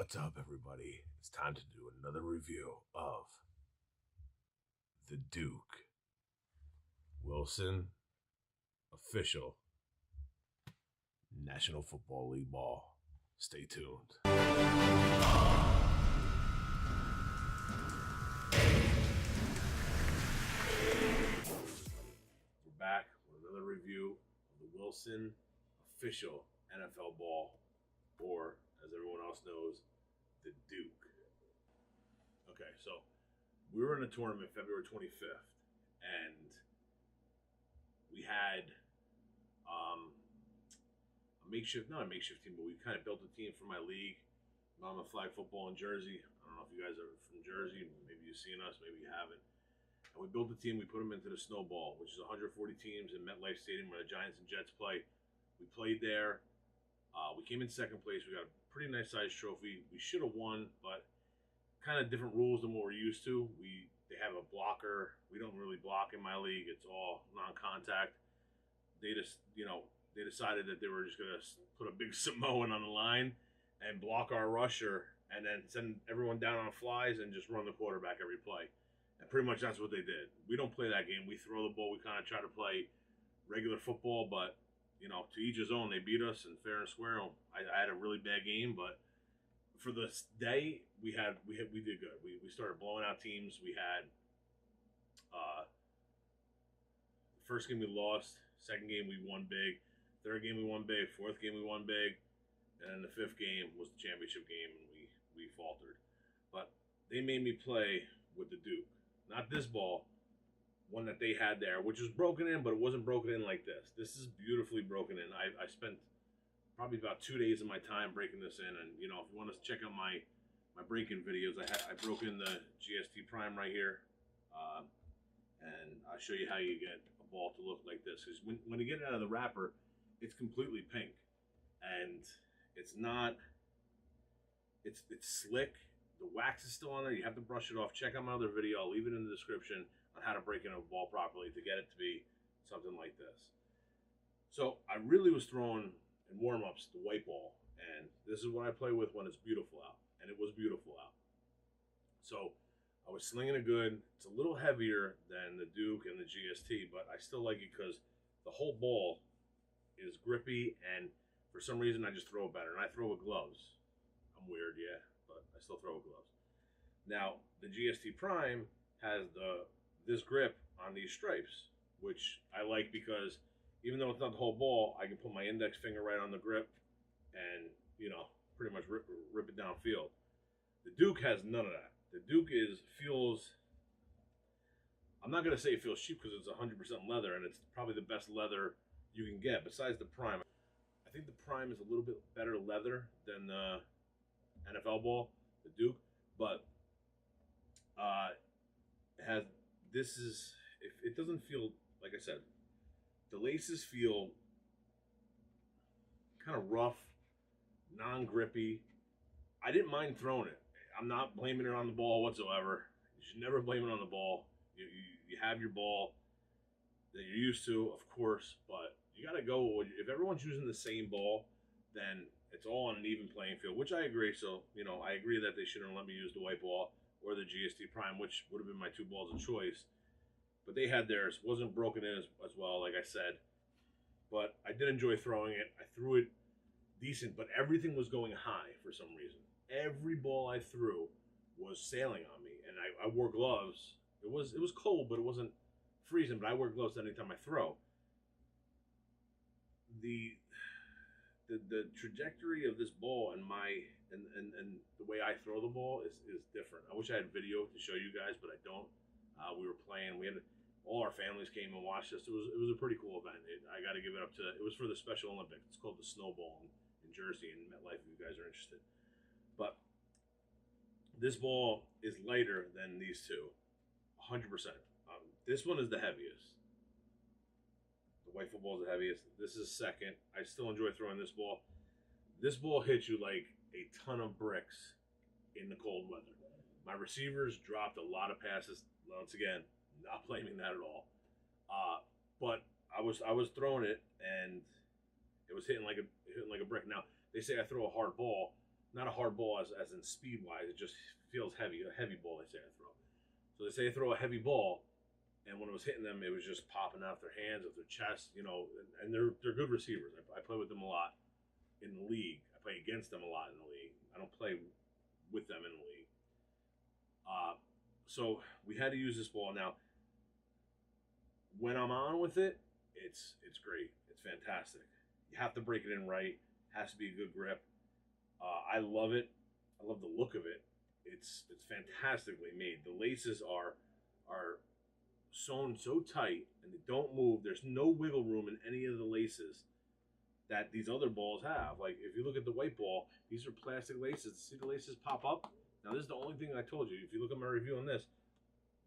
What's up, everybody? It's time to do another review of the Duke Wilson official National Football League ball. Stay tuned. We're back with another review of the Wilson official NFL ball, or as everyone else knows, the Duke. Okay, so we were in a tournament February 25th, and we had not a makeshift team, but we kind of built a team for my league, Mama Flag Football in Jersey. I don't know if you guys are from Jersey. Maybe you've seen us, maybe you haven't. And we built a team. We put them into the Snowball, which is 140 teams in MetLife Stadium where the Giants and Jets play. We played there. We came in second place. We got a pretty nice sized trophy. We should have won, but kind of different rules than what we're used to. They have a blocker. We don't really block in my league. It's all non-contact. They just, they decided that they were just going to put a big Samoan on the line and block our rusher and then send everyone down on flies and just run the quarterback every play. And pretty much that's what they did. We don't play that game. We throw the ball. We kind of try to play regular football, but, to each his own. They beat us and fair and square. I had a really bad game, but for this day, we did good. We started blowing out teams. We had the first game we lost, second game we won big, third game we won big, fourth game we won big, and then the fifth game was the championship game, and we faltered. But they made me play with the Duke, not this ball, one that they had there, which was broken in, but it wasn't broken in like this. This is beautifully broken in. I spent probably about 2 days of my time breaking this in, and if you want to check out my break-in videos, I broke in the GST Prime right here, and I'll show you how you get a ball to look like this. Because when you get it out of the wrapper, it's completely pink, and it's not. It's slick. The wax is still on there. You have to brush it off. Check out my other video. I'll leave it in the description on how to break in a ball properly to get it to be something like this. So I really was throwing in warm-ups the white ball, and this is what I play with when it's beautiful out, and it was beautiful out. So I was slinging it good. It's a little heavier than the Duke and the GST, but I still like it because the whole ball is grippy, and for some reason I just throw it better, and I throw with gloves. I'm weird, yeah, but I still throw with gloves. Now the GST Prime has this grip on these stripes, which I like because even though it's not the whole ball, I can put my index finger right on the grip and, pretty much rip it downfield. The Duke has none of that. The Duke feels, I'm not going to say it feels cheap because it's 100% leather, and it's probably the best leather you can get besides the Prime. I think the Prime is a little bit better leather than the NFL ball, the Duke, but it doesn't feel, like I said, the laces feel kind of rough, non-grippy. I didn't mind throwing it. I'm not blaming it on the ball whatsoever. You should never blame it on the ball. You have your ball that you're used to, of course, but you got to go. If everyone's using the same ball, then it's all on an even playing field, which I agree. So, I agree that they shouldn't let me use the white ball or the GST Prime, which would have been my two balls of choice. But they had theirs. Wasn't broken in as well, like I said. But I did enjoy throwing it. I threw it decent, but everything was going high for some reason. Every ball I threw was sailing on me, and I wore gloves. It was cold, but it wasn't freezing. But I wear gloves anytime I throw. The trajectory of this ball and the way I throw the ball is different. I wish I had video to show you guys, but I don't. We were playing. We had all our families came and watched us. It was a pretty cool event. I got to give it up to. It was for the Special Olympics. It's called the Snowball in Jersey and MetLife. If you guys are interested, but this ball is lighter than these two, 100%. This one is the heaviest. The white football is the heaviest. This is second. I still enjoy throwing this ball. This ball hits you like a ton of bricks in the cold weather. My receivers dropped a lot of passes. Once again, not blaming that at all. But I was throwing it, and it was hitting like a brick. Now they say I throw a hard ball. not a hard ball as in speed wise. It just feels heavy, a heavy ball. They say I throw. So they say I throw a heavy ball, and when it was hitting them, it was just popping out their hands, off their chest, and they're good receivers. I play with them a lot in the league. I play against them a lot in the league. I don't play with them in the league. So we had to use this ball. Now, when I'm on with it, it's great. It's fantastic. You have to break it in right. It has to be a good grip. I love it. I love the look of it. It's fantastically made. The laces are sewn so tight and they don't move. There's no wiggle room in any of the laces that these other balls have. Like if you look at the white ball, these are plastic laces. See the laces pop up? Now this is the only thing I told you. If you look at my review on this,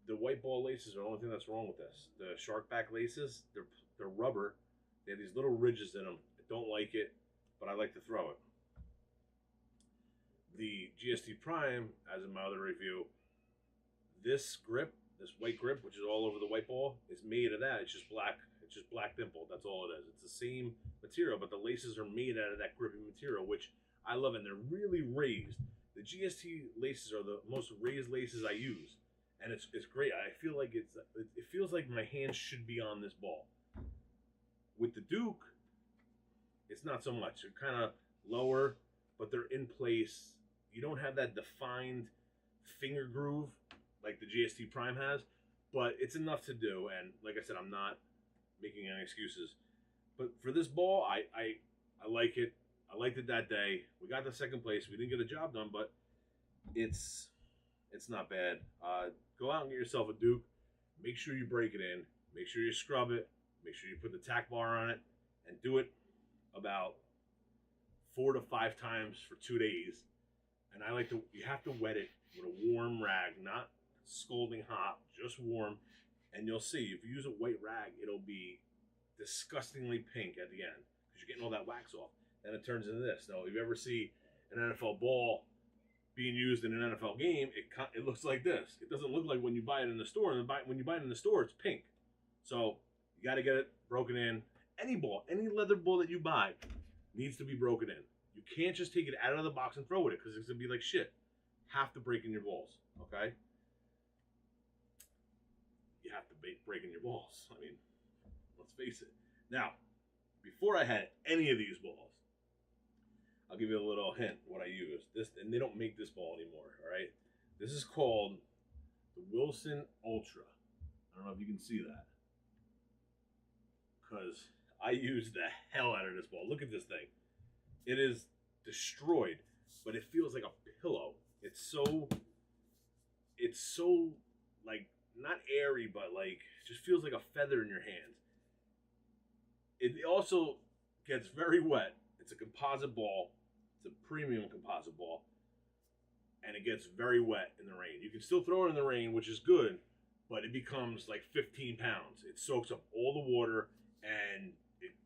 the white ball laces are the only thing that's wrong with this. The shark back laces, they're rubber. They have these little ridges in them. I don't like it, but I like to throw it. The GST Prime, as in my other review, this grip, this white grip, which is all over the white ball, is made of that. It's just black. It's just black dimple. That's all it is. It's the same material, but the laces are made out of that grippy material, which I love, and they're really raised. The GST laces are the most raised laces I use, and it's great. I feel like it feels like my hands should be on this ball. With the Duke, it's not so much. They're kind of lower, but they're in place. You don't have that defined finger groove like the GST Prime has, but it's enough to do. And like I said, I'm not making any excuses. But for this ball, I like it. I liked it that day. We got to second place. We didn't get the job done, but it's not bad. Go out and get yourself a Duke. Make sure you break it in. Make sure you scrub it. Make sure you put the tack bar on it, and do it about 4 to 5 times for 2 days. And you have to wet it with a warm rag, not scalding hot, just warm. And you'll see, if you use a white rag, it'll be disgustingly pink at the end because you're getting all that wax off. Then it turns into this. Now, if you ever see an NFL ball being used in an NFL game, it looks like this. It doesn't look like when you buy it in the store. And when you buy it in the store, it's pink. So you got to get it broken in. Any ball, any leather ball that you buy needs to be broken in. You can't just take it out of the box and throw it because it's going to be like shit. Have to break in your balls, okay? You have to break in your balls. I mean, let's face it. Now, before I had any of these balls, I'll give you a little hint what I use. And they don't make this ball anymore, all right? This is called the Wilson Ultra. I don't know if you can see that. Because I use the hell out of this ball. Look at this thing. It is destroyed, but it feels like a pillow. It's so like not airy, but like just feels like a feather in your hands. It also gets very wet. It's a composite ball. It's a premium composite ball, and it gets very wet in the rain. You can still throw it in the rain, which is good, but it becomes like 15 pounds. It soaks up all the water, and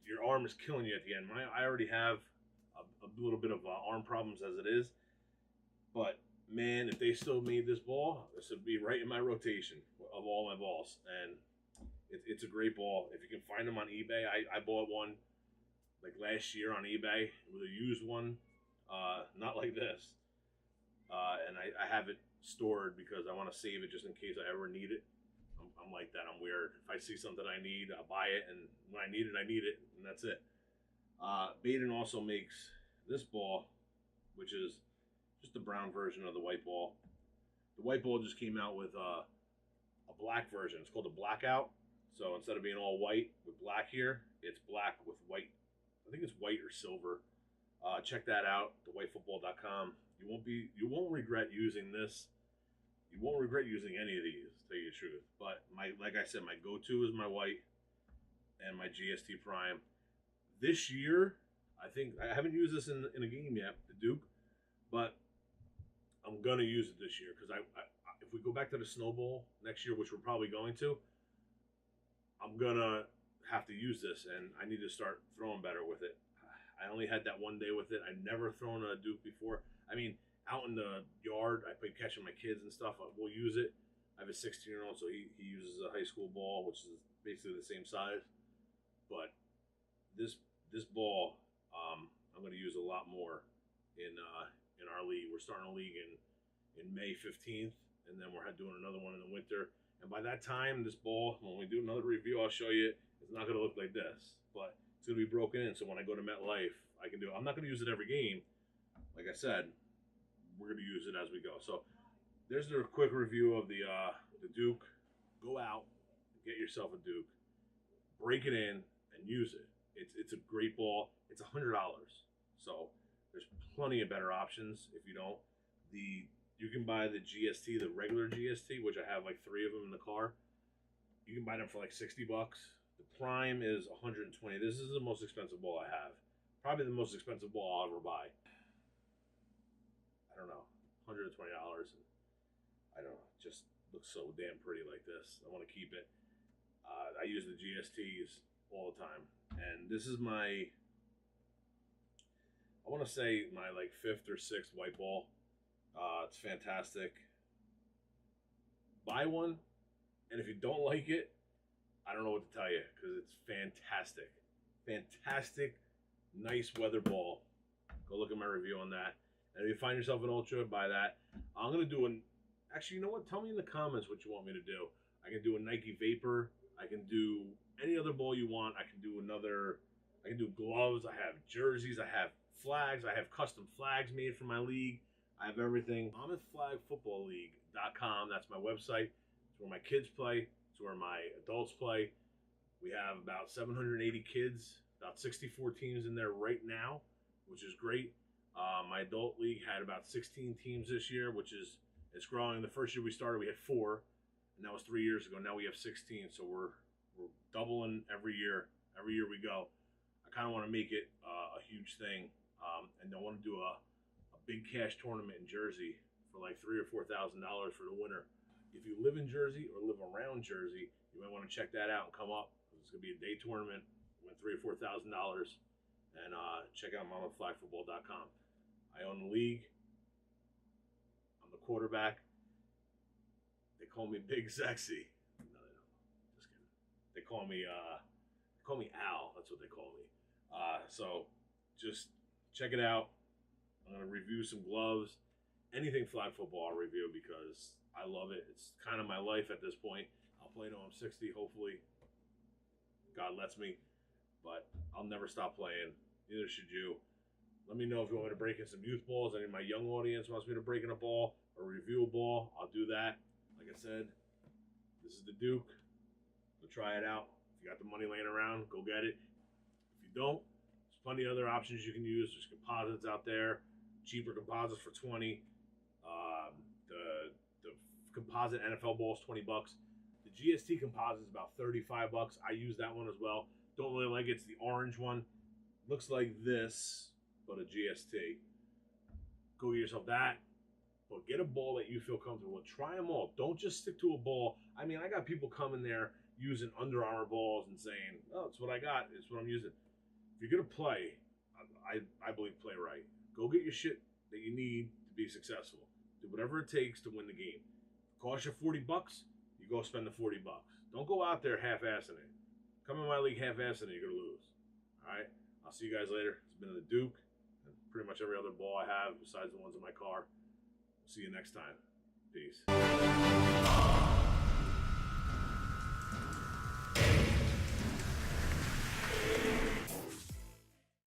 your arm is killing you at the end. I already have a little bit of arm problems as it is, but man, if they still made this ball, this would be right in my rotation of all my balls, and it's a great ball. If you can find them on eBay, I bought one like last year on eBay. It was a used one, not like this, and I have it stored because I want to save it just in case I ever need it. I'm like that. I'm weird. If I see something I need, I buy it, and when I need it, and that's it. Baden also makes this ball, which is just the brown version of the white ball. The white ball just came out with a black version. It's called the Blackout. So instead of being all white with black here, it's black with white. I think it's white or silver. Check that out, thewhitefootball.com. You won't regret using this. You won't regret using any of these, to tell you the truth. But like I said, my go-to is my white and my GST Prime. This year, I think I haven't used this in a game yet, the Duke, but I'm gonna use it this year because if we go back to the Snow Bowl next year, which we're probably going to, I'm gonna have to use this, and I need to start throwing better with it. I only had that one day with it. I've never thrown a Duke before. I mean, out in the yard, I play catching my kids and stuff. We'll use it. I have a 16-year-old, so he uses a high school ball, which is basically the same size. But this ball, I'm going to use a lot more in our league. We're starting a league in May 15th, and then we're doing another one in the winter. And by that time, this ball, when we do another review, I'll show you, it's not going to look like this, but it's going to be broken in. So when I go to MetLife, I can do it. I'm not going to use it every game. Like I said, we're going to use it as we go. So there's a quick review of the Duke. Go out, get yourself a Duke, break it in, and use it. It's a great ball. It's $100. So there's plenty of better options if you don't. You can buy the GST, the regular GST, which I have like 3 of them in the car. You can buy them for like $60. The Prime is $120. This is the most expensive ball I have. Probably the most expensive ball I'll ever buy. I don't know, $120. And I don't know, it just looks so damn pretty like this. I want to keep it. I use the GSTs all the time. And this is my, I want to say my like 5th or 6th white ball. It's fantastic. Buy one, and if you don't like it, I don't know what to tell you because it's fantastic. Fantastic, nice weather ball. Go look at my review on that. And if you find yourself an Ultra, buy that. I'm going to do actually, you know what? Tell me in the comments what you want me to do. I can do a Nike Vapor. I can do any other ball you want. I can do gloves. I have jerseys. I have flags. I have custom flags made for my league. I have everything. MonmouthFlagFootballLeague.com. That's my website. It's where my kids play. It's where my adults play. We have about 780 kids, about 64 teams in there right now, which is great. My adult league had about 16 teams this year, which is it's growing. The first year we started, we had 4, and that was 3 years ago. Now we have 16, so we're doubling every year. Every year we go. I kind of want to make it a huge thing, and I want to do a big cash tournament in Jersey for like $3,000 or $4,000 for the winner. If you live in Jersey or live around Jersey, you might want to check that out and come up. It's going to be a day tournament, win $3,000 or $4,000, and check out MonmouthFlagFootball.com. I own the league. I'm the quarterback. They call me Big Sexy. No, they don't. Just kidding. They call me Al. That's what they call me. So just check it out. I'm going to review some gloves. Anything flag football I'll review because I love it. It's kind of my life at this point. I'll play till I'm 60, hopefully. God lets me. But I'll never stop playing. Neither should you. Let me know if you want me to break in some youth balls. Any of my young audience wants me to break in a ball or review a ball. I'll do that. Like I said, this is the Duke. Go try it out. If you got the money laying around, go get it. If you don't, there's plenty of other options you can use. There's composites out there. Cheaper composites for $20. The composite NFL ball is $20. The GST composite is about $35. I use that one as well. Don't really like it. It's the orange one. Looks like this, but a GST. Go get yourself that. But get a ball that you feel comfortable with. Try them all. Don't just stick to a ball. I mean, I got people coming there using Under Armour balls and saying, "Oh, it's what I got. It's what I'm using." If you're gonna play, I believe play right. Go get your shit that you need to be successful. Do whatever it takes to win the game. Cost you $40, you go spend the $40. Don't go out there half-assing it. Come in my league half-assing it, you're gonna lose. All right. I'll see you guys later. It's been the Duke and pretty much every other ball I have besides the ones in my car. See you next time. Peace.